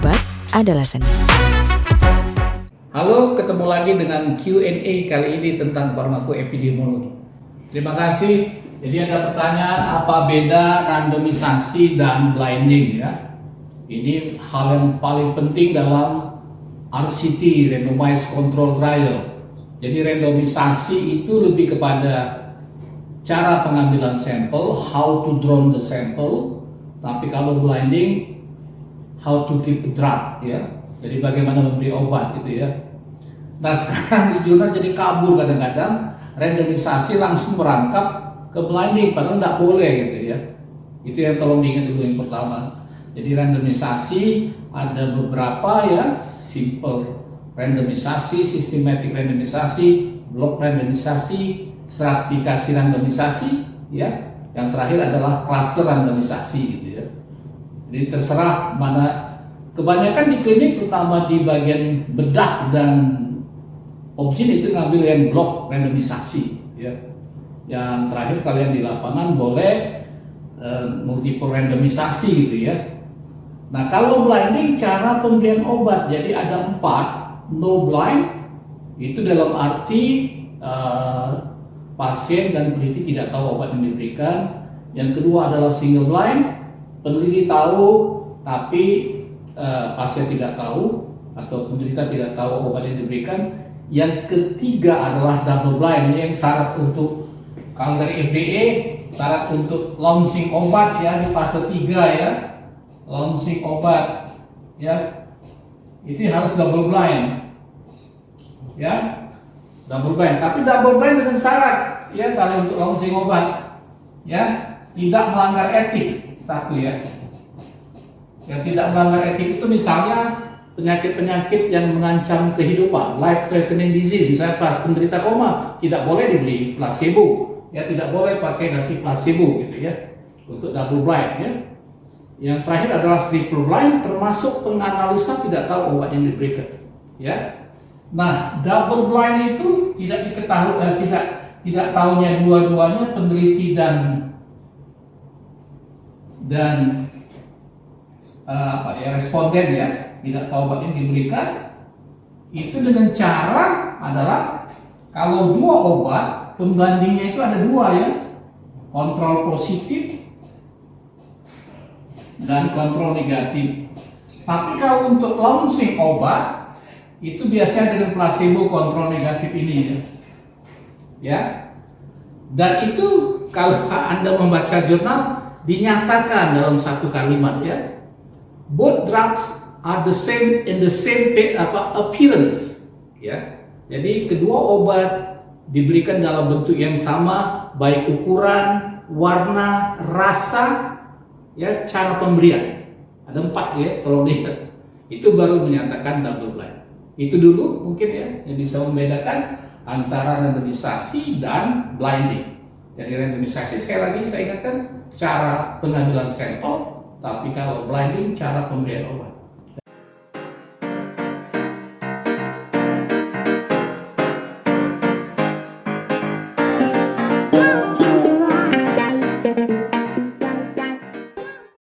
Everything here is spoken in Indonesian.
obat adalah seni. Halo, ketemu lagi dengan Q&A kali ini tentang farmakoepidemiologi. Terima kasih. Jadi ada pertanyaan, apa beda randomisasi dan blinding ya? Ini hal yang paling penting dalam RCT, Randomized Control Trial. Jadi randomisasi itu lebih kepada cara pengambilan sampel, how to draw the sample. Tapi kalau blinding, how to give a drug ya. Jadi bagaimana memberi obat gitu ya. Nah sekarang di jurnal jadi kabur kadang-kadang, randomisasi langsung merangkap ke blinding, padahal nggak boleh gitu ya. Itu yang tolong diingat dulu yang pertama. Jadi randomisasi ada beberapa ya, simple randomisasi, systematic randomisasi, block randomisasi, stratifikasi randomisasi ya. Yang terakhir adalah cluster randomisasi gitu ya. Jadi terserah mana. Kebanyakan di klinik, terutama di bagian bedah dan objin itu ngambil yang blok randomisasi ya. Yang terakhir kalian di lapangan boleh multiple randomisasi gitu ya. Nah kalau blinding cara pemberian obat, jadi ada 4, no blind itu dalam arti pasien dan peneliti tidak tahu obat yang diberikan. Yang kedua adalah single blind, peneliti tahu tapi pasien tidak tahu atau penderita tidak tahu obat yang diberikan. Yang ketiga adalah double blind, yang syarat untuk, kalau dari FDA syarat untuk launching obat ya di fase 3 ya, launching obat ya, itu harus double blind ya, double blind. Tapi double blind dengan syarat ya, kalau untuk launching obat ya tidak melanggar etik satu ya. Yang tidak melanggar etik itu misalnya penyakit-penyakit yang mengancam kehidupan, life threatening disease, misalnya penderita koma tidak boleh diberi placebo, ya tidak boleh pakai nanti placebo gitu ya, untuk double blind ya. Yang terakhir adalah triple blind, termasuk penganalisa tidak tahu obat yang diberikan ya. Nah double blind itu tidak diketahui, tidak tahunya dua-duanya peneliti dan responden ya, tidak tahu obat yang diberikan. Itu dengan cara adalah kalau 2 obat pembandingnya itu ada 2 ya, kontrol positif dan kontrol negatif. Tapi kalau untuk launching obat itu biasanya dengan placebo kontrol negatif ini ya. Dan itu kalau Anda membaca jurnal dinyatakan dalam satu kalimat ya, both drugs are the same in the same appearance ya. Jadi kedua obat diberikan dalam bentuk yang sama, baik ukuran, warna, rasa ya, cara pemberian. Ada 4 ya, tolong lihat. Itu baru menyatakan double blind. Itu dulu mungkin ya yang bisa membedakan antara randomisasi dan blinding. Jadi randomisasi sekali lagi saya ingatkan cara pengambilan sampel, tapi kalau blinding cara pemberian obat.